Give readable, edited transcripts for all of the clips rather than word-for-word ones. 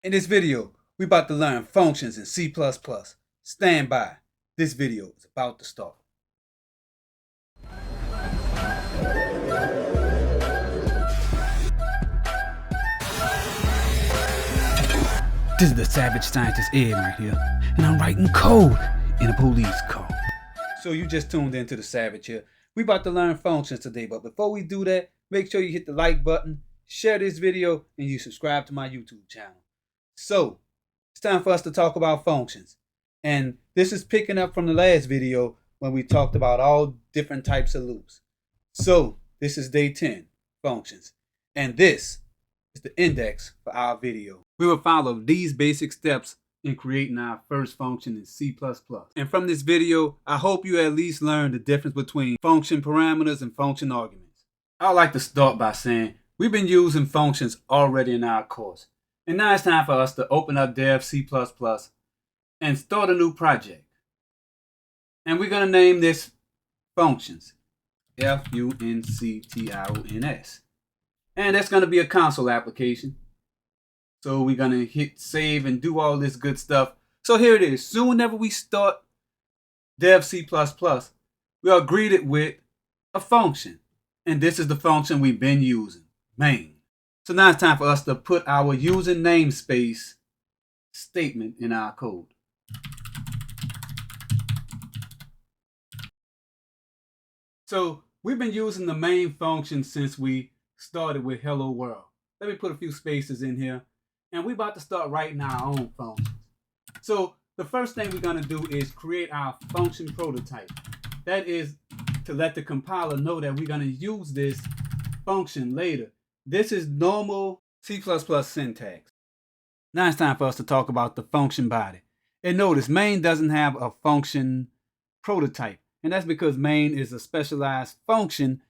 In this video, we about to learn functions in C++. Stand by. This video is about to start. This is the Savage Scientist Ed right here, and I'm writing code in a police car. So you just tuned into the Savage here. We about to learn functions today, but before we do that, make sure you hit the like button, share this video, and you subscribe to my YouTube channel. So, it's time for us to talk about functions. And this is picking up from the last video when we talked about all different types of loops. So, this is day 10, functions. And this is the index for our video. We will follow these basic steps in creating our first function in C++. And from this video, I hope you at least learned the difference between function parameters and function arguments. I'd like to start by saying we've been using functions already in our course. And now it's time for us to open up DevC++ and start a new project. And we're going to name this functions. Functions. And that's going to be a console application. So we're going to hit save and do all this good stuff. So here it is. Soon whenever we start DevC++, we are greeted with a function. And this is the function we've been using, main. So now it's time for us to put our user namespace statement in our code. So we've been using the main function since we started with hello world. Let me put a few spaces in here. And we're about to start writing our own functions. So the first thing we're going to do is create our function prototype. That is to let the compiler know that we're going to use this function later. This is normal C++ syntax. Now it's time for us to talk about the function body. And notice main doesn't have a function prototype. And that's because main is a specialized function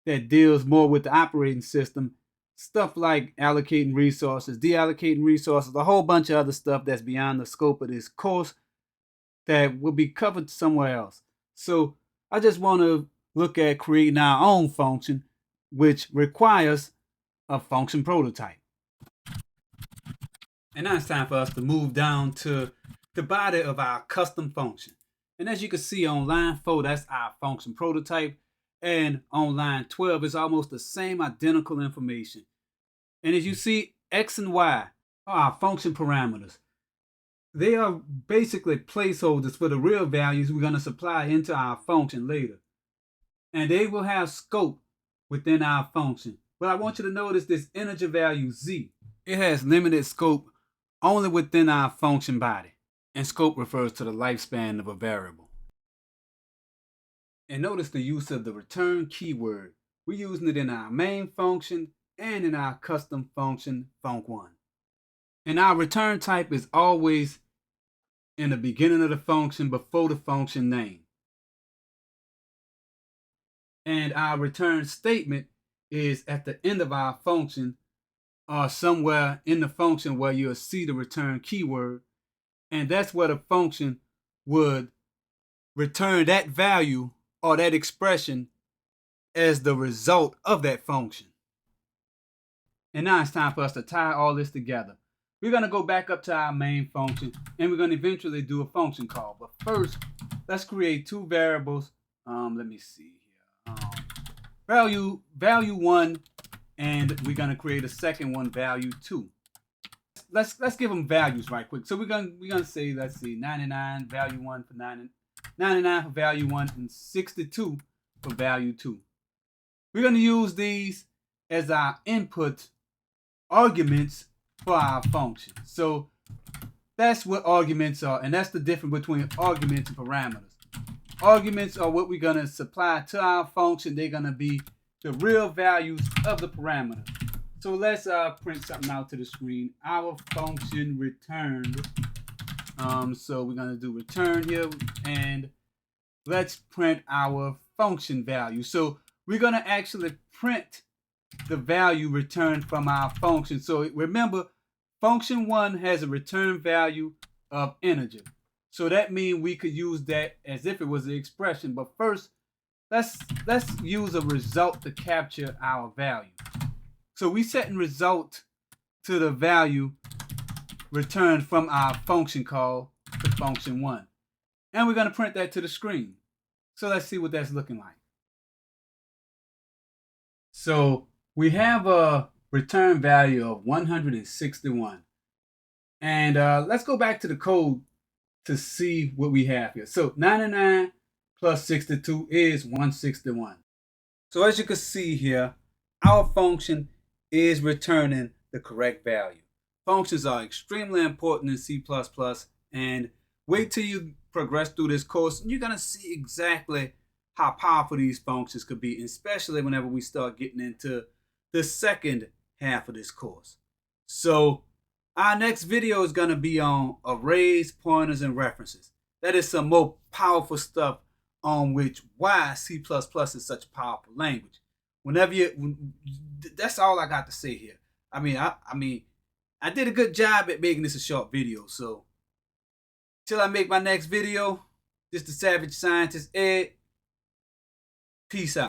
that deals more with the operating system. Stuff like allocating resources, deallocating resources, a whole bunch of other stuff that's beyond the scope of this course that will be covered somewhere else. So I just want to look at creating our own function, which requires a function prototype. And now it's time for us to move down to the body of our custom function. And as you can see on line 4, that's our function prototype. And on line 12, it's almost the same identical information. And as you see, X and Y are our function parameters. They are basically placeholders for the real values we're going to supply into our function later. And they will have scope within our function. But I want you to notice this integer value Z. It has limited scope only within our function body. And scope refers to the lifespan of a variable. And notice the use of the return keyword. We're using it in our main function and in our custom function, func1. And our return type is always in the beginning of the function before the function name. And our return statement is at the end of our function or somewhere in the function where you'll see the return keyword. And that's where the function would return that value or that expression as the result of that function. And now it's time for us to tie all this together. We're going to go back up to our main function and we're going to eventually do a function call. But first, let's create two variables. Let me see here. Value 1, and we're going to create a second one, value 2. Let's give them values right quick. So we're gonna say, let's see, 99 value 1 for 99 for value 1 and 62 for value 2. We're gonna use these as our input arguments for our function. So that's what arguments are, and that's the difference between arguments and parameters. Arguments are what we're gonna supply to our function. They're gonna be the real values of the parameter. So let's print something out to the screen. Our function returned. So we're going to do return here. And let's print our function value. So we're going to actually print the value returned from our function. So remember, function 1 has a return value of integer. So that means we could use that as if it was the expression. But first, let's use a result to capture our value. So we setting result to the value returned from our function call to function 1. And we're going to print that to the screen. So let's see what that's looking like. So we have a return value of 161. And let's go back to the code to see what we have here. So 99 plus 62 is 161. So as you can see here, our function is returning the correct value. Functions are extremely important in C++, and wait till you progress through this course and you're going to see exactly how powerful these functions could be, especially whenever we start getting into the second half of this course. So our next video is going to be on arrays, pointers, and references. That is some more powerful stuff on which why C++ is such a powerful language. That's all I got to say here. I did a good job at making this a short video. So till I make my next video, this is the Savage Scientist Ed. Peace out.